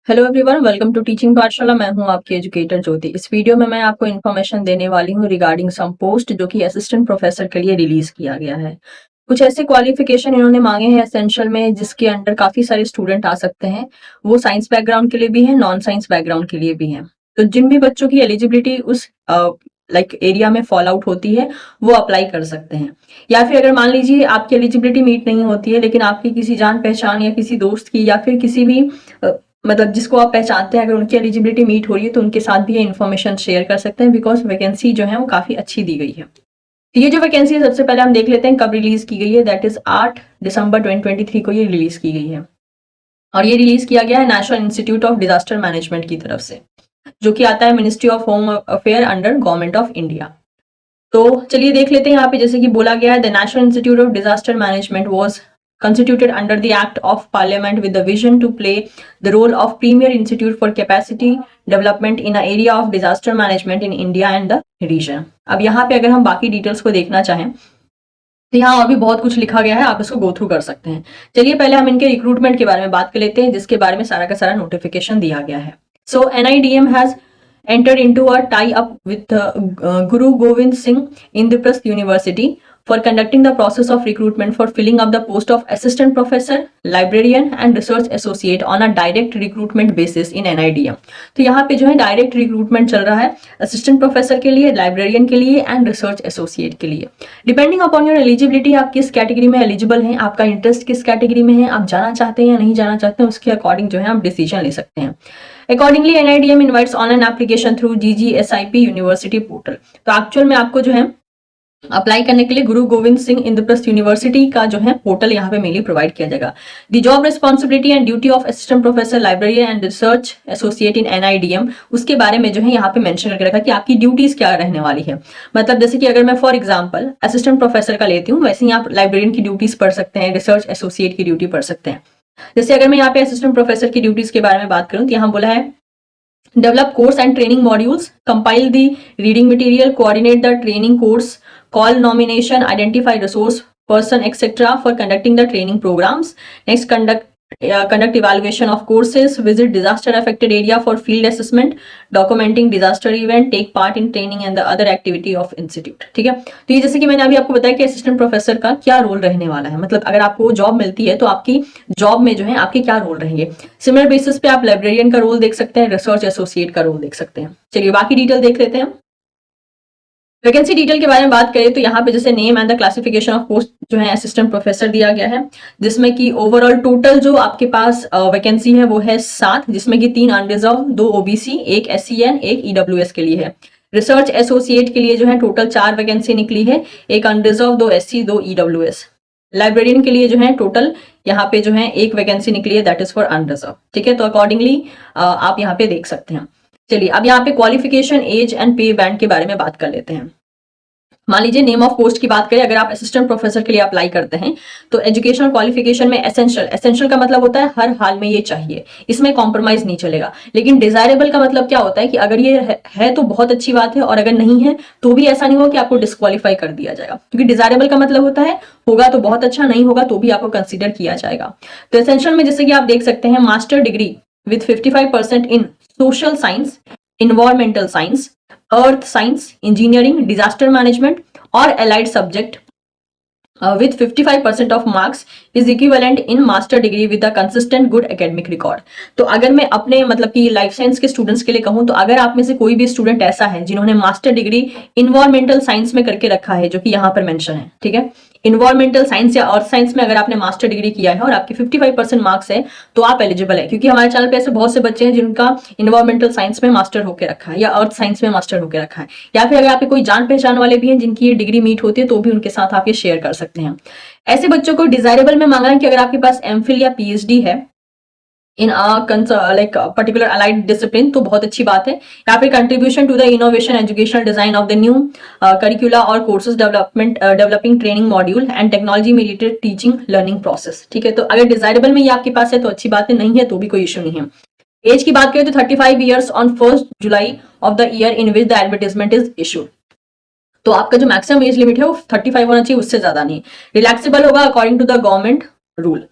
Hello everyone, welcome to teaching Pathshala. मैं हूं आपकी एजुकेटर ज्योति। इस वीडियो में मैं आपको इन्फॉर्मेशन देने वाली हूं रिगार्डिंग सम पोस्ट जो कि असिस्टेंट प्रोफेसर के लिए रिलीज किया गया है। कुछ ऐसे क्वालिफिकेशन इन्होंने मांगे हैं एसेंशियल में जिसके अंडर काफी सारे स्टूडेंट आ सकते हैं। वो साइंस बैकग्राउंड के लिए भी है, नॉन साइंस बैकग्राउंड के लिए भी है। तो जिन भी बच्चों की एलिजिबिलिटी उस एरिया में फॉल आउट होती है वो अप्लाई कर सकते हैं। या फिर अगर मान लीजिए आपकी एलिजिबिलिटी मीट नहीं होती है लेकिन आपकी किसी जान पहचान या किसी दोस्त की या फिर किसी भी मतलब जिसको आप पहचानते हैं, अगर उनकी एलिजिबिलिटी मीट हो रही है तो उनके साथ भी ये इन्फॉर्मेशन शेयर कर सकते हैं बिकॉज वैकेंसी जो है वो काफी अच्छी दी गई है। तो ये जो वैकेंसी है सबसे पहले हम देख लेते हैं कब रिलीज की गई है। दैट इज 8 दिसंबर 2023 को ये रिलीज की गई है और ये रिलीज किया गया है national institute of disaster management की तरफ से, जो कि आता है ministry of home affair under government of India. तो चलिए देख लेते हैं यहाँ पे, जैसे कि बोला गया है the national institute of disaster management was constituted under the Act of Parliament with the vision to play the role of premier institute for capacity development in an area of disaster management in India and the region। अब यहाँ पे अगर हम बाकी details को देखना चाहें तो यहाँ और भी बहुत कुछ लिखा गया है, आप इसको गो थ्रू कर सकते हैं। चलिए पहले हम इनके रिक्रूटमेंट के बारे में बात कर लेते हैं जिसके बारे में सारा का सारा नोटिफिकेशन दिया गया है। सो NIDM has entered into a tie-up with Guru Gobind Singh Indraprasth University for conducting the process of recruitment for filling up the post of assistant professor, librarian and research associate on a direct recruitment basis in NIDM। तो यहाँ पे जो है direct recruitment चल रहा है assistant professor के लिए, लाइब्रेरियन के लिए एंड रिसर्च एसोसिएट के लिए। डिपेंडिंग अपॉन योर एलिजिबिलिटी, आप किस कैटेगरी में एलिजिबल हैं, आपका इंटरेस्ट किस कैटेगरी में है, आप जाना चाहते हैं या नहीं जाना चाहते हैं, उसके अकॉर्डिंग जो है आप डिसीजन ले सकते हैं। Accordingly, NIDM invites online application through GGSIP University portal। तो एक्चुअल में आपको जो है अप्लाई करने के लिए गुरु गोविंद सिंह इंद्रप्रस्थ यूनिवर्सिटी का जो है पोर्टल यहाँ पे मेनली प्रोवाइड किया जाएगा। The job responsibility and duty of assistant professor, librarian and research associate in NIDM, उसके बारे में जो है यहाँ पे मेंशन करके रखा कि आपकी ड्यूटीज क्या रहने वाली है। मतलब जैसे कि अगर मैं फॉर एग्जाम्पल असिस्टेंट प्रोफेसर का लेती हूँ, वैसे ही आप लाइब्रेरियन की ड्यूटीज पढ़ सकते हैं, रिसर्च एसोसिएट की ड्यूटी पढ़ सकते हैं। जैसे अगर मैं यहाँ पे असिस्टेंट प्रोफेसर की ड्यूटीज के बारे में बात करूँ तो यहाँ बोला है develop course and training modules, compile the reading material, coordinate the training course, call nomination, identify resource person etc for conducting the training programs। Next, conduct evaluation of courses, visit disaster affected area for field assessment, documenting disaster event, take part in training and the other activity of institute। ठीक है, तो ये जैसे कि मैंने अभी आपको बताया कि असिस्टेंट प्रोफेसर का क्या रोल रहने वाला है, मतलब अगर आपको जॉब मिलती है तो आपकी जॉब में जो है आपके क्या रोल रहेंगे। सिमिलर बेसिस पे आप लाइब्रेरियन का रोल देख सकते हैं, रिसर्च एसोसिएट का रोल देख सकते हैं। चलिए बाकी डिटेल देख लेते हैं। वैकेंसी डिटेल के बारे में बात करें तो यहाँ पे जैसे name and the classification of post जो है असिस्टेंट प्रोफेसर दिया गया है, जिसमें कि ओवरऑल टोटल जो आपके पास वैकेंसी है वो है 7, जिसमें कि 3 अनरिजर्व, 2 OBC, 1 SCN, 1 EWS के लिए है। रिसर्च एसोसिएट के लिए जो है टोटल 4 वैकेंसी निकली है, 1 अनरिजर्व, 2 SC, 2 EWS। लाइब्रेरियन के लिए जो है टोटल यहाँ पे जो है 1 वैकेंसी निकली है, दैट इज फॉर अनरिजर्व। ठीक है, तो अकॉर्डिंगली आप यहाँ पे देख सकते हैं। चलिए अब यहाँ पे क्वालिफिकेशन, एज एंड पे बैंड के बारे में बात कर लेते हैं। मान लीजिए नेम ऑफ पोस्ट की बात करें, अगर आप असिस्टेंट प्रोफेसर के लिए अप्लाई करते हैं तो एजुकेशनल क्वालिफिकेशन में एसेंशियल का मतलब होता है हर हाल में ये चाहिए, इसमें कॉम्प्रोमाइज नहीं चलेगा। लेकिन डिजायरेबल का मतलब क्या होता है कि अगर ये है तो बहुत अच्छी बात है और अगर नहीं है तो भी ऐसा नहीं हो कि आपको डिस्क्वालीफाई कर दिया जाएगा, क्योंकि डिजायरेबल का मतलब होता है होगा तो बहुत अच्छा, नहीं होगा तो भी आपको कंसिडर किया जाएगा। तो एसेंशियल में जैसे कि आप देख सकते हैं master degree with 55% in social science, environmental science, earth science, engineering, disaster management और allied subject with 55% of marks is equivalent in master degree with a consistent good academic record। तो अगर मैं अपने मतलब कि लाइफ साइंस के students के लिए कहूँ तो अगर आप में से कोई भी स्टूडेंट ऐसा है जिन्होंने मास्टर डिग्री इन्वायरमेंटल साइंस में करके रखा है, जो कि यहाँ पर मेंशन है, ठीक है, इन्वायरमेंटल साइंस या अर्थ साइंस में अगर आपने मास्टर डिग्री किया है और आपके 55% मार्क्स है तो आप एलिजिबल है। क्योंकि हमारे चैनल पे ऐसे बहुत से बच्चे हैं जिनका इन्वायरमेंटल साइंस में मास्टर होकर रखा है या अर्थ साइंस में मास्टर होकर रखा है, या फिर अगर आपके कोई जान पहचान वाले भी हैं जिनकी ये डिग्री मीट होती है तो भी उनके साथ आप ये शेयर कर सकते हैं। ऐसे बच्चों को डिजायरेबल में मांगा है कि अगर आपके पास MPhil या PhD है in like particular allied discipline तो बहुत अच्छी बात है। यहाँ पे contribution to the innovation educational design of the new curricula और courses developing training module and technology mediated teaching learning process. ठीक है, तो अगर डिजायरेबल में ये आपके पास है तो अच्छी बात है, नहीं है तो भी कोई इशू नहीं है। एज की बात करें तो 35 years on 1 July of the year in which the advertisement is issued. तो आपका जो मैक्सिमम एज लिमिट है वो 35 होना चाहिए, उससे ज्यादा नहीं। रिलैक्सेबल होगा according to the government rule.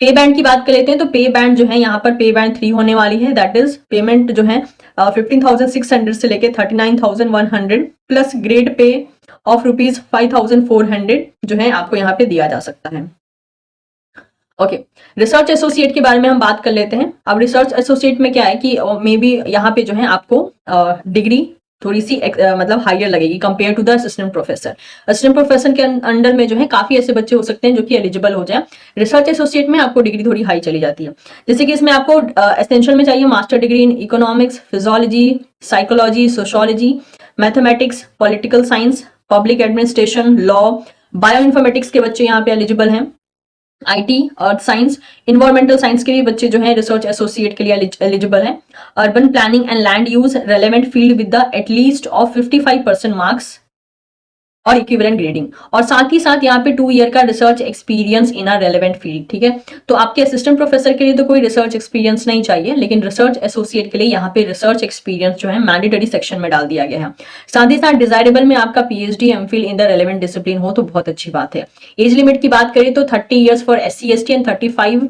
Pay band की बात कर लेते हैं तो पे बैंड जो है यहाँ पर पे बैंड 3 होने वाली है, दैट इज पेमेंट जो है 15,600 से लेके 39,100 प्लस ग्रेड पे ऑफ ₹5,400 जो है आपको यहाँ पे दिया जा सकता है। ओके, रिसर्च एसोसिएट के बारे में हम बात कर लेते हैं। अब रिसर्च एसोसिएट में क्या है कि मे बी यहाँ पे जो है आपको डिग्री थोड़ी सी मतलब हायर लगेगी compare to the assistant professor. Assistant professor के अंडर में जो है काफी ऐसे बच्चे हो सकते हैं जो कि एलिजिबल हो जाए। रिसर्च एसोसिएट में आपको डिग्री थोड़ी हाई चली जाती है, जैसे कि इसमें आपको एसेंशियल में चाहिए master degree in economics, physiology, psychology, sociology, mathematics, political science, public administration, law, bio informatics के बच्चे यहाँ पे एलिजिबल हैं। IT, earth science, environmental science के भी बच्चे जो है रिसर्च एसोसिएट के लिए एलिजिबल हैं। Urban planning and land use relevant field with the at least of 55% marks और इक्विवेलेंट ग्रेडिंग, और साथ ही साथ यहाँ पे 2 ईयर का research experience in a relevant field. ठीक है, तो आपके असिस्टेंट प्रोफेसर के लिए तो कोई रिसर्च एक्सपीरियंस नहीं चाहिए, लेकिन रिसर्च एसोसिएट के लिए यहाँ पे रिसर्च एक्सपीरियंस जो है मैंडेटरी सेक्शन में डाल दिया गया है। साथ ही साथ डिजायरेबल में आपका PhD MPhil in the relevant discipline हो तो बहुत अच्छी बात है। एज लिमिट की बात करें तो 30 years for SC ST and 35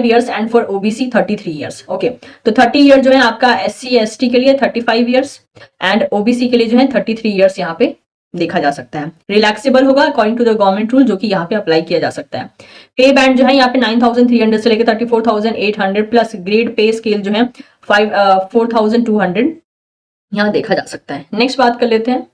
years and for OBC 33 years. Okay, तो 30 ईयर जो है आपका SC ST के लिए, 35 ईयर्स एंड ओबीसी के लिए जो है 33 ईयर्स यहाँ पे देखा जा सकता है। रिलैक्सेबल होगा according to the government rule, जो कि यहाँ पे अप्लाई किया जा सकता है। पे बैंड जो है यहाँ पे 9,300 से लेकर 34,800 प्लस ग्रेड पे स्केल जो है 4,200 यहाँ देखा जा सकता है। नेक्स्ट बात कर लेते हैं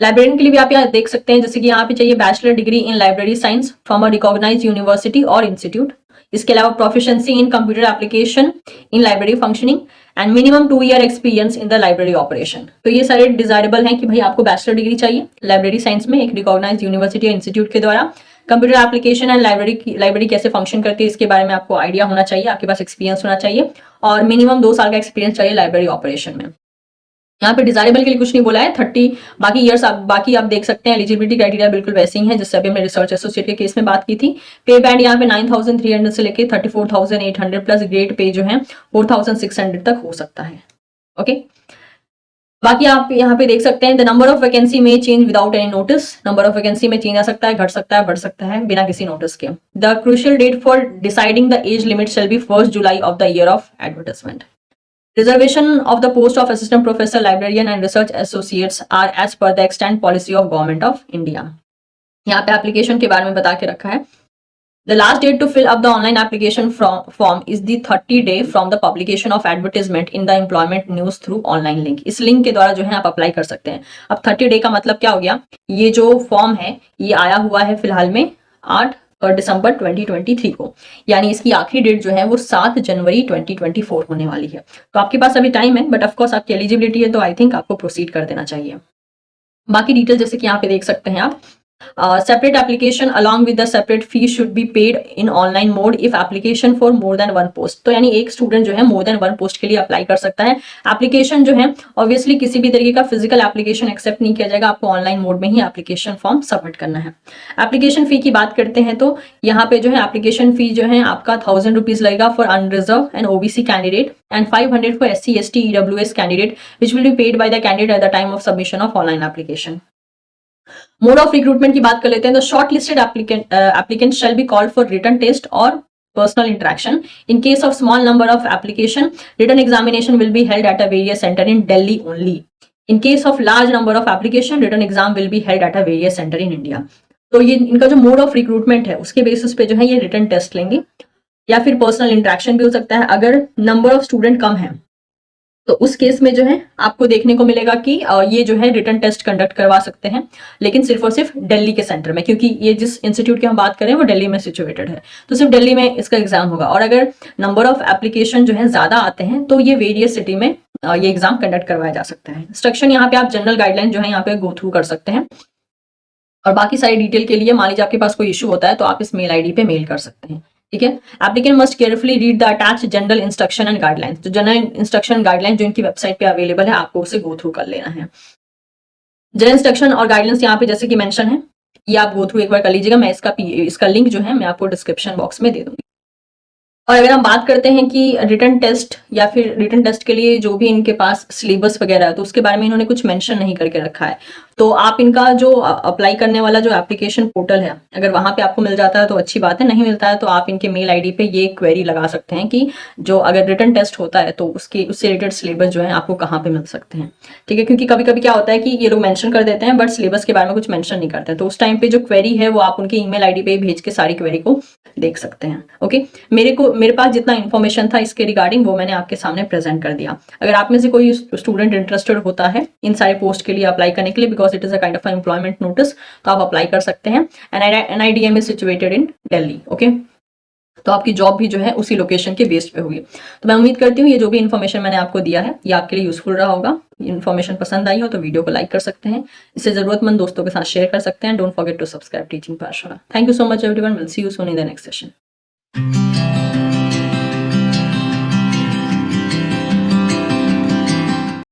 लाइब्रेरियन के लिए भी आप यहाँ देख सकते हैं, जैसे कि यहाँ पे चाहिए bachelor degree in library science from a recognised university और इंस्टीट्यूट। इसके अलावा proficiency in computer application in library functioning and minimum 2 year experience in the library operation. तो ये सारे डिजायरेबल हैं कि भाई आपको बैचलर डिग्री चाहिए लाइब्रेरी साइंस में एक रिकॉग्नाइज्ड यूनिवर्सिटी या इंस्टीट्यूट के द्वारा, कंप्यूटर एप्लीकेशन एंड लाइब्रेरी कैसे फंक्शन करती है इसके बारे में आपको आइडिया होना चाहिए, आपके पास एक्सपीरियंस होना चाहिए, और मिनिमम 2 साल का एक्सपीरियंस चाहिए लाइब्रेरी ऑपरेशन में। यहाँ पे डिजायरेबल के लिए कुछ नहीं बोला है, 30 बाकी ईयर्स बाकी आप देख सकते हैं। एलिजिबिलिटी क्राइटेरिया बिल्कुल वैसे ही है जिससे अभी हमने रिसर्च एसोसिएट के केस में बात की थी। पे बैंड यहाँ पे 9,300 से लेके 34,800 प्लस ग्रेड पे जो है 4,600 तक हो सकता है। ओके, बाकी आप यहाँ पे देख सकते हैं द नंबर ऑफ वैकेंसी में change without any notice. Number of vacancy में चेंज आ सकता है, घट सकता है, बढ़ सकता है बिना किसी नोटिस के। The crucial date for deciding the age limit shall be 1 July of the year of advertisement. Reservation of the post of assistant professor, librarian and research associates are as per the extant policy of government of India। यहाँ पे application के बारे में बता के रखा है। The last date to fill up the online application form is the 30 day from the publication of advertisement in the employment news through online link। इस लिंक के द्वारा जो है आप अप्लाई कर सकते हैं। अब 30 डे का मतलब क्या हो गया, ये जो फॉर्म है ये आया हुआ है फिलहाल में 8 दिसंबर 2023 को, यानी इसकी आखिरी डेट जो है वो 7 जनवरी 2024 होने वाली है। तो आपके पास अभी टाइम है, बट ऑफकोर्स आपकी एलिजिबिलिटी है तो आई थिंक आपको प्रोसीड कर देना चाहिए। बाकी डिटेल जैसे कि यहाँ पे देख सकते हैं आप, separate application along with the separate fee should be paid in online mode if application for more than 1 post। तो यानी एक स्टूडेंट जो है more than 1 पोस्ट के लिए अप्लाई कर सकता है। एप्लीकेशन जो है ऑब्वियसली किसी भी तरीके का फिजिकल एप्लीकेशन एक्सेप्ट नहीं किया जाएगा, आपको ऑनलाइन मोड में ही एप्लीकेशन फॉर्म सबमिट करना है। एप्लीकेशन फी की बात करते हैं तो यहाँ पे जो है एप्लीकेशन फी जो है आपका 1,000 रुपीज लगेगा for unreserve and OBC candidate and 500 for SC ST EWS candidate which will be paid by the candidate at the time of submission of online application. Mode of recruitment की बात कर लेते हैं तो short listed applicant shall be called for written test और personal interaction. In case of small number of application, written examination will be held at a various center in Delhi only. In case of large number of application, written exam will be held at a various center in India. तो ये इनका जो mode of recruitment है उसके basis पे जो है ये रिटन टेस्ट लेंगे या फिर पर्सनल इंटरेक्शन भी हो सकता है। अगर नंबर ऑफ स्टूडेंट कम है तो उस केस में जो है आपको देखने को मिलेगा कि ये जो है रिटन टेस्ट कंडक्ट करवा सकते हैं, लेकिन सिर्फ और सिर्फ दिल्ली के सेंटर में, क्योंकि ये जिस इंस्टीट्यूट की हम बात करें वो दिल्ली में सिचुएटेड है, तो सिर्फ दिल्ली में इसका एग्जाम होगा। और अगर नंबर ऑफ एप्लीकेशन जो है ज्यादा आते हैं तो ये वेरियस सिटी में ये एग्जाम कंडक्ट करवाया जा सकता है। इंस्ट्रक्शन यहाँ पे आप जनरल गाइडलाइन जो है यहाँ पे गो थ्रू कर सकते हैं, और बाकी सारी डिटेल के लिए मान लीजिए आपके पास कोई इशू होता है तो आप इस मेल आईडी पे मेल कर सकते हैं। ठीक है, applicant must carefully read the attach general instruction and guidelines. तो जनरल इंस्ट्रक्शन गाइडलाइन जो इनकी वेबसाइट पे अवेलेबल है आपको उसे गो थ्रू कर लेना है। जनरल इंस्ट्रक्शन और गाइडलाइंस यहाँ पे जैसे कि मेंशन है ये आप गो थ्रू एक बार कर लीजिएगा। मैं इसका लिंक जो है मैं आपको डिस्क्रिप्शन बॉक्स में दे दूंगी। और अगर हम बात करते हैं कि रिटन टेस्ट या फिर रिटन टेस्ट के लिए जो भी इनके पास सिलेबस वगैरह है तो उसके बारे में इन्होंने कुछ मेंशन नहीं करके रखा है। तो आप इनका जो अप्लाई करने वाला जो एप्लीकेशन पोर्टल है, अगर वहां पे आपको मिल जाता है तो अच्छी बात है, नहीं मिलता है तो आप इनके मेल आईडी पे ये क्वेरी लगा सकते हैं कि जो अगर रिटन टेस्ट होता है तो उससे रिलेटेड सिलेबस जो है आपको कहाँ पे मिल सकते हैं। ठीक है, क्योंकि कभी कभी क्या होता है कि ये लोग मेंशन कर देते हैं बट सिलेबस के बारे में कुछ मेंशन नहीं करते हैं, तो उस टाइम पे जो क्वेरी है वो आप उनके ईमेल आईडी पे भेज के सारी क्वेरी को देख सकते हैं। ओके, मेरे पास जितना इन्फॉर्मेशन था इसके रिगार्डिंग वो मैंने आपके सामने प्रेजेंट कर दिया। अगर आप में से कोई स्टूडेंट इंटरेस्टेड होता है इन सारे पोस्ट के लिए अप्लाई करने के लिए, because it is a kind of employment notice, तो आप अप्लाई कर सकते हैं। NIDM is situated in Delhi. Okay, तो आपकी जॉब भी जो है उसी लोकेशन के बेस्ड पे होगी। तो मैं उम्मीद करती हूँ ये जो भी इन्फॉर्मेशन मैंने आपको दिया है ये आपके लिए यूजफुल रहा होगा। इन्फॉर्मेशन पसंद आई हो तो वीडियो को लाइक कर सकते हैं, इसे जरूरतमंद दोस्तों के साथ शेयर कर सकते हैं। Don't forget to subscribe teaching Pathshala. Thank you so much everyone, will see you soon in the next session.